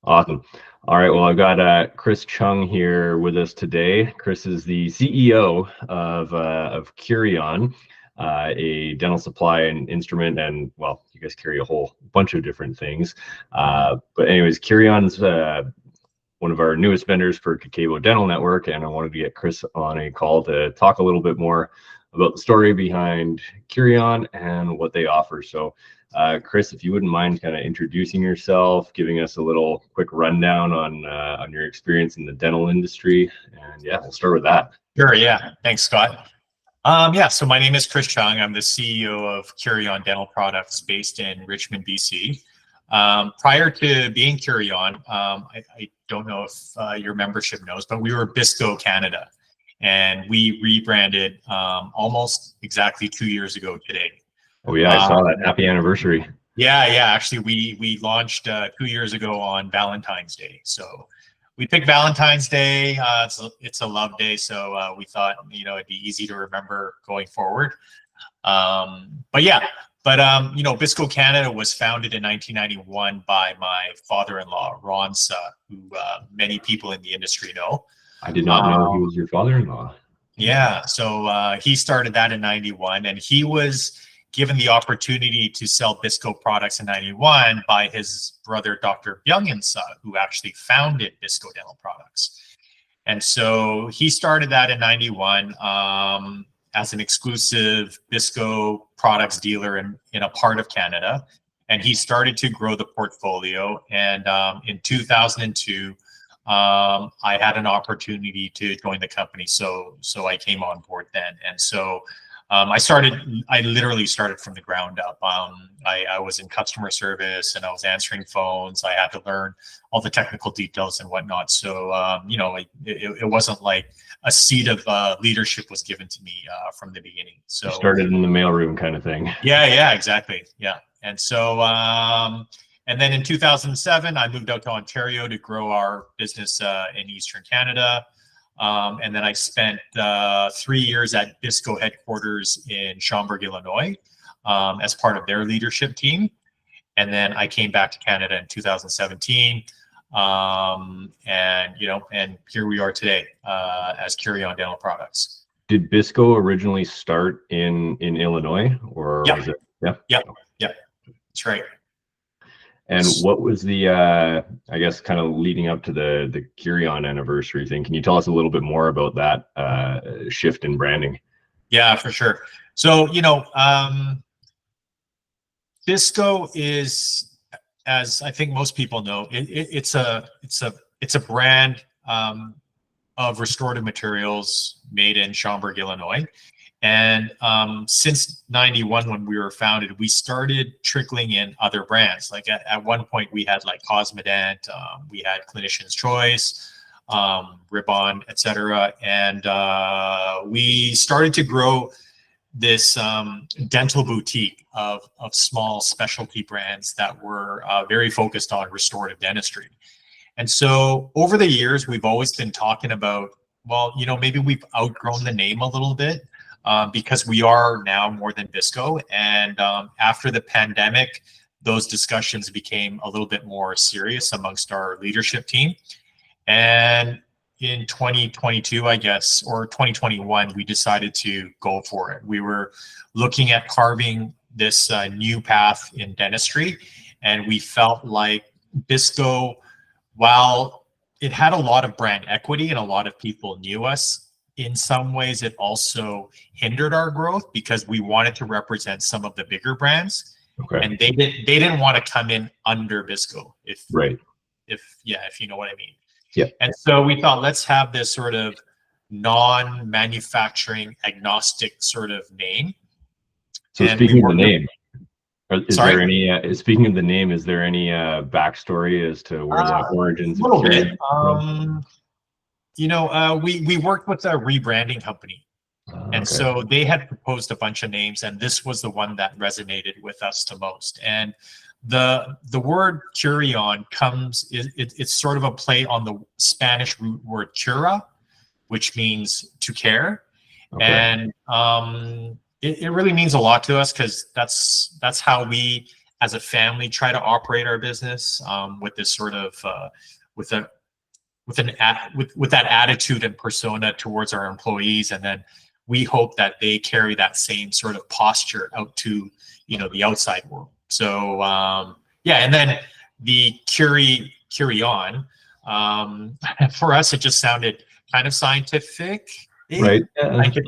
Awesome. All right. Well, I've got Chris Chung here with us today. Chris is the CEO of Curion, a dental supply and instrument, and well, you guys carry a whole bunch of different things. But anyways, Curion's one of our newest vendors for Kakabo Dental Network, and I wanted to get Chris on a call to talk a little bit more about the story behind Curion and what they offer. So Chris, if you wouldn't mind kind of introducing yourself, giving us a little quick rundown on your experience in the dental industry, and yeah, we'll start with that. Sure. Yeah. Thanks, Scott. So my name is Chris Chung. I'm the CEO of Curion Dental Products based in Richmond, BC. Prior to being Curion, I don't know if your membership knows, but we were Bisco Canada, and we rebranded almost exactly 2 years ago today. Oh yeah, I saw that. Happy anniversary. Yeah. Actually, we launched 2 years ago on Valentine's Day. So we picked Valentine's Day. It's a love day, so we thought it'd be easy to remember going forward. Bisco Canada was founded in 1991 by my father-in-law, Ron Suh, who many people in the industry know. I did not know he was your father-in-law. Yeah, so he started that in 91, and he was given the opportunity to sell Bisco products in 91 by his brother, Dr. Byung-In Suh, who actually founded Bisco Dental Products. And so he started that in 91 as an exclusive Bisco products dealer in a part of Canada. And he started to grow the portfolio. And in 2002, I had an opportunity to join the company. So I came on board then. And so I literally started from the ground up. I was in customer service and I was answering phones. I had to learn all the technical details and whatnot. So, it wasn't like a seat of leadership was given to me from the beginning. So you started in the mailroom kind of thing. Yeah, exactly. Yeah. And so, and then in 2007, I moved out to Ontario to grow our business in Eastern Canada. And then I spent 3 years at Bisco headquarters in Schaumburg, Illinois, as part of their leadership team. And then I came back to Canada in 2017. And here we are today as Curion Dental Products. Did Bisco originally start in Illinois, or yeah. was it? Yeah, that's right. And what was the, I guess, kind of leading up to the Curion anniversary thing? Can you tell us a little bit more about that shift in branding? Yeah, for sure. So, Bisco is, as I think most people know, it's a brand of restorative materials made in Schaumburg, Illinois. And since 91, when we were founded, we started trickling in other brands. Like at one point, we had like Cosmedent, we had Clinician's Choice, Ribbon, etc. And we started to grow this dental boutique of small specialty brands that were very focused on restorative dentistry. And so over the years, we've always been talking about, well, maybe we've outgrown the name a little bit. Because we are now more than Bisco. And after the pandemic, those discussions became a little bit more serious amongst our leadership team. And in 2022, I guess, or 2021, we decided to go for it. We were looking at carving this new path in dentistry. And we felt like Bisco, while it had a lot of brand equity and a lot of people knew us, in some ways, it also hindered our growth because we wanted to represent some of the bigger brands, and they didn't want to come in under Bisco, if you know what I mean. Yeah. And so we thought, let's have this sort of non-manufacturing agnostic sort of name. So speaking of the name, speaking of the name, is there any backstory as to where the origins? A little bit. We worked with a rebranding company, and so they had proposed a bunch of names, and this was the one that resonated with us the most. And the word Curion it's sort of a play on the Spanish root word cura, which means to care. And it really means a lot to us because that's how we as a family try to operate our business with this sort of with a with that attitude and persona towards our employees, and then we hope that they carry that same sort of posture out to the outside world. So yeah, and then the Curion, for us it just sounded kind of scientific, right?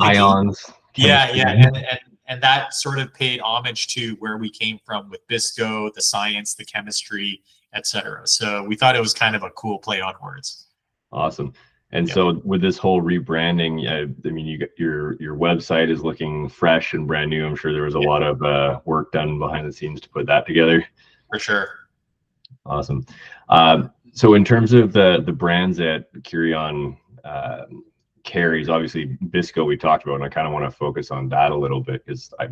Ions. Yeah, chemistry. and that sort of paid homage to where we came from with Bisco, the science, the chemistry, etc. So we thought it was kind of a cool play on words. Awesome. And Yep. so with this whole rebranding, I mean, you got your website is looking fresh and brand new. I'm sure there was a lot of work done behind the scenes to put that together. For sure. Awesome. So in terms of the brands that Curion carries, obviously Bisco we talked about, and I kind of want to focus on that a little bit because I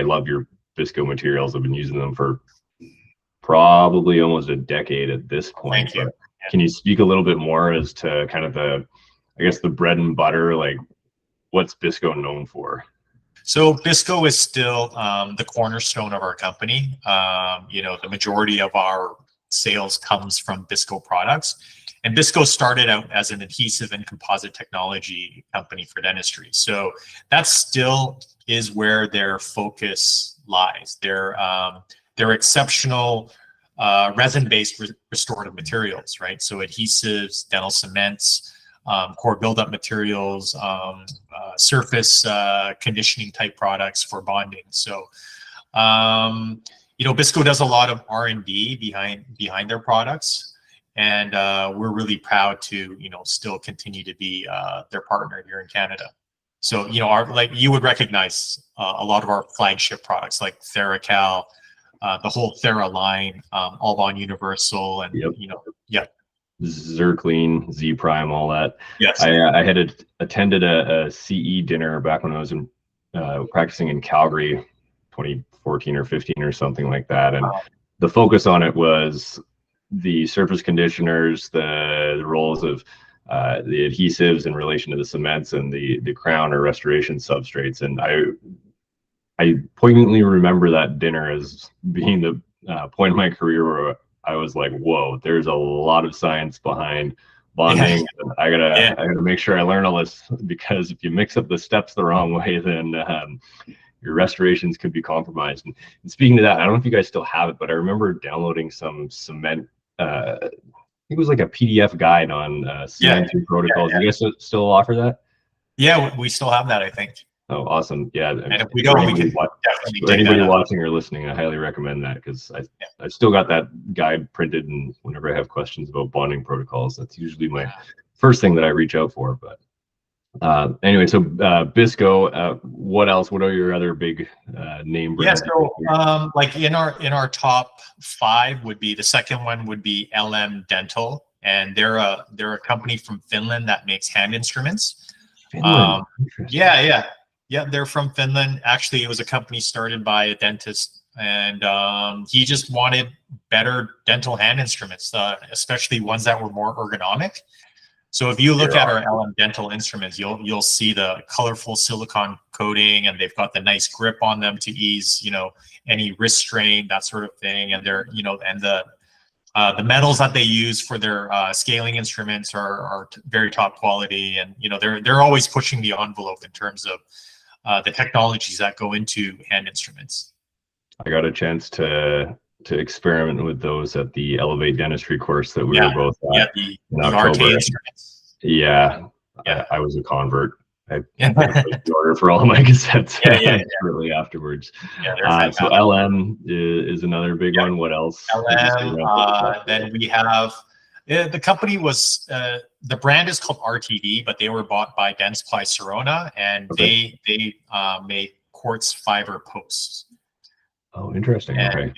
love your Bisco materials. I've been using them for probably almost a decade at this point. Thank you. Can you speak a little bit more as to kind of the bread and butter, like what's Bisco known for? So Bisco is still the cornerstone of our company. The majority of our sales comes from Bisco products. And Bisco started out as an adhesive and composite technology company for dentistry. So that still is where their focus lies. They're exceptional resin-based restorative materials, right? So adhesives, dental cements, core buildup materials, surface conditioning type products for bonding. So, Bisco does a lot of R&D behind their products. And we're really proud to, still continue to be their partner here in Canada. So, you would recognize a lot of our flagship products like TheraCal, the whole Thera line, Albon Universal, and Zirclean, Z Prime, all that. Yes. I had attended a CE dinner back when I was practicing in Calgary, 2014 or 15 or something like that, and the focus on it was the surface conditioners, the roles of the adhesives in relation to the cements and the crown or restoration substrates. And I poignantly remember that dinner as being the point in my career where I was like, whoa, there's a lot of science behind bonding. Yeah. I gotta make sure I learn all this, because if you mix up the steps the wrong way, then your restorations could be compromised. And speaking to that, I don't know if you guys still have it, but I remember downloading some cement. I think it was like a PDF guide on cementing protocols. You guys still offer that? Yeah, we still have that, I think. Oh, awesome. Yeah. And if we don't, we can definitely for anybody watching or listening, I highly recommend that, because I still got that guide printed, and whenever I have questions about bonding protocols, that's usually my first thing that I reach out for. But anyway, so Bisco, what else? What are your other big name brands? So like in our top 5 would be, the second one would be LM Dental, and they're a company from Finland that makes hand instruments. Finland. Yeah, they're from Finland. Actually, it was a company started by a dentist, and he just wanted better dental hand instruments, especially ones that were more ergonomic. So if you look at our LM Dental instruments, you'll see the colorful silicone coating, and they've got the nice grip on them to ease, any wrist strain, that sort of thing. And they're, and the metals that they use for their scaling instruments are very top quality, and they're always pushing the envelope in terms of the technologies that go into hand instruments. I got a chance to experiment with those at the Elevate Dentistry course that we were both at in October. I was a convert. I placed the order for all of my cassettes shortly afterwards. So LM is another big one. What else? LM. Then we have the company was the brand is called RTD, but they were bought by Dentsply Sirona, and they made quartz fiber posts. Oh, interesting. And,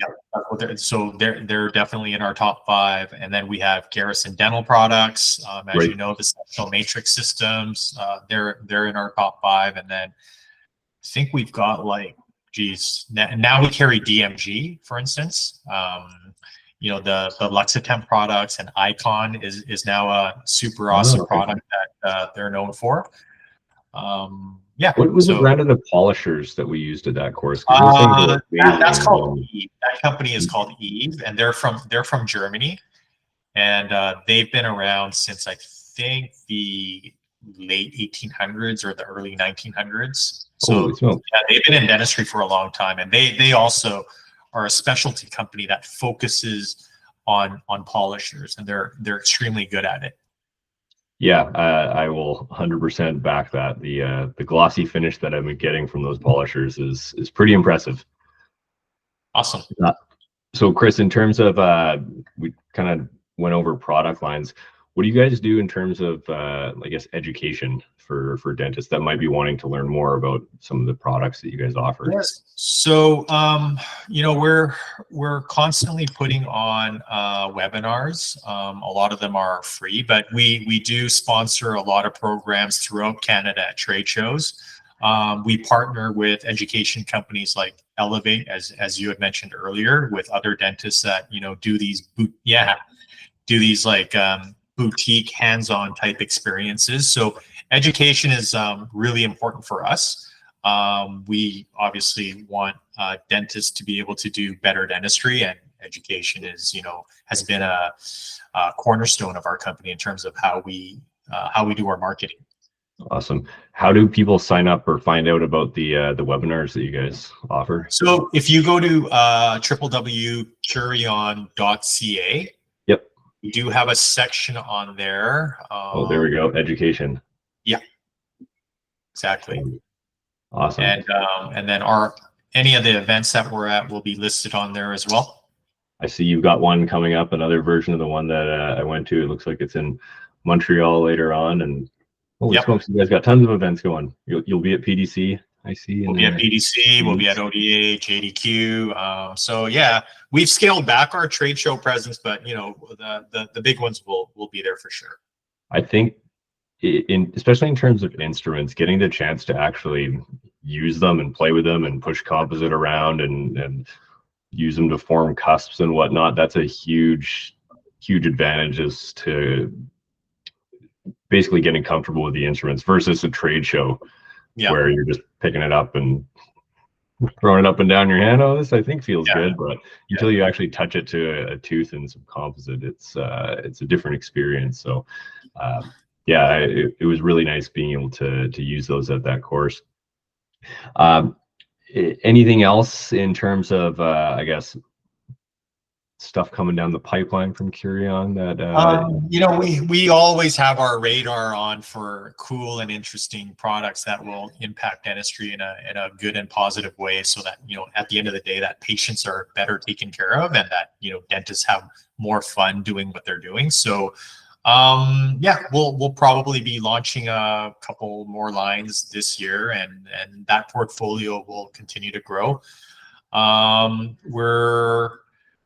so they're definitely in our top 5. And then we have Garrison Dental Products, as you know, the Central Matrix Systems. They're in our top 5. And then I think we've got now we carry DMG, for instance. The Luxitemp products, and Icon is now a super awesome product that they're known for. Yeah. What was the So brand of the polishers that we used at that course? Because those things are that's amazing. called Eve. That company is called Eve, and they're from Germany, and they've been around since I think the late 1800s or the early 1900s. Holy So smoke. yeah, they've been in dentistry for a long time, and they also are a specialty company that focuses on polishers, and they're extremely good at it. Yeah, I will 100% back that. The glossy finish that I've been getting from those polishers is pretty impressive. Awesome. So Chris, in terms of we kind of went over product lines. What do you guys do in terms of I guess education for dentists that might be wanting to learn more about some of the products that you guys offer? Yes. So we're constantly putting on webinars. A lot of them are free, but we do sponsor a lot of programs throughout Canada at trade shows. We partner with education companies like Elevate, as you had mentioned earlier, with other dentists that do these like boutique hands-on type experiences. So education is really important for us. We obviously want dentists to be able to do better dentistry, and education is has been a cornerstone of our company in terms of how we do our marketing. Awesome. How do people sign up or find out about the webinars that you guys offer? So if you go to www.curion.ca, yep, we do have a section on there. Oh, there we go. Education. Yeah, exactly. Awesome. And then any of the events that we're at will be listed on there as well. I see you've got one coming up, another version of the one that I went to. It looks like it's in Montreal later on, and holy smokes, you guys got tons of events going. You'll be at PDC, I see. We'll be at PDC, we'll be at ODA, JDQ. So yeah, we've scaled back our trade show presence, but the big ones will be there for sure. I think especially in terms of instruments, getting the chance to actually use them and play with them and push composite around and use them to form cusps and whatnot, that's a huge advantage as to basically getting comfortable with the instruments versus a trade show where you're just picking it up and throwing it up and down your hand. Oh, this I think feels good, but until you actually touch it to a tooth and some composite, it's a different experience. So it was really nice being able to use those at that course. Anything else in terms of I guess stuff coming down the pipeline from Curion that we always have our radar on for cool and interesting products that will impact dentistry in a good and positive way, so that at the end of the day that patients are better taken care of and that dentists have more fun doing what they're doing. So we'll probably be launching a couple more lines this year, and that portfolio will continue to grow.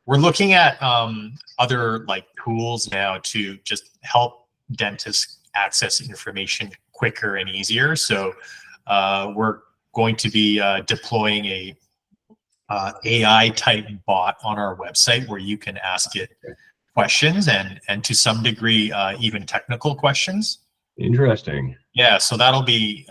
We're looking at other like tools now to just help dentists access information quicker and easier. So we're going to be deploying a AI type bot on our website where you can ask it questions and to some degree even technical questions. Interesting. Yeah, so that'll be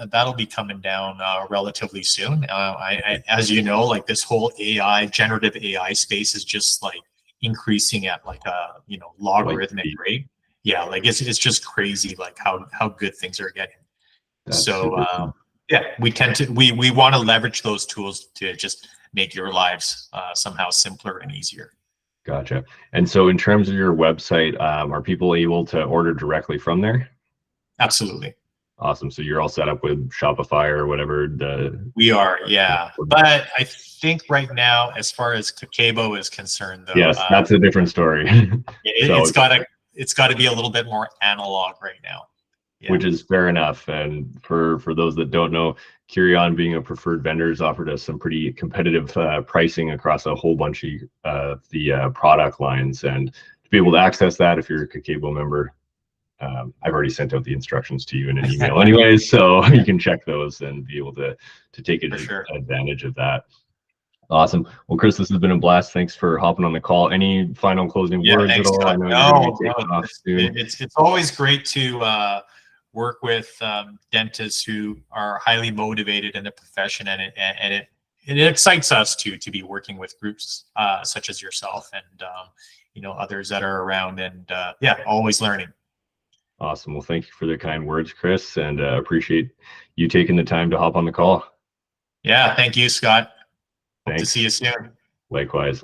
coming down relatively soon. As you know, like this whole generative AI space is just like increasing at like a logarithmic rate. Yeah, like it's just crazy like how good things are getting. That's so we want to leverage those tools to just make your lives somehow simpler and easier. Gotcha. And so in terms of your website, are people able to order directly from there? Absolutely. Awesome. So you're all set up with Shopify or whatever. We are, yeah. But I think right now, as far as Kakebo is concerned, though, yes, that's a different story. It's got to be a little bit more analog right now. Yeah. Which is fair enough. And for those that don't know, Curion, being a preferred vendor, has offered us some pretty competitive pricing across a whole bunch of the product lines. And to be able to access that, if you're a Kakebo member, I've already sent out the instructions to you in an email anyways, so you can check those and be able to take advantage of that. Awesome. Well, Chris, this has been a blast. Thanks for hopping on the call. Any final closing words at all? I know you're going to be taking off soon. It's always great to work with dentists who are highly motivated in the profession, and it excites us to be working with groups such as yourself and others that are around, and always learning. Awesome. Well, thank you for the kind words, Chris, and appreciate you taking the time to hop on the call. Yeah, thank you, Scott. Hope Thanks. to see you soon. Likewise.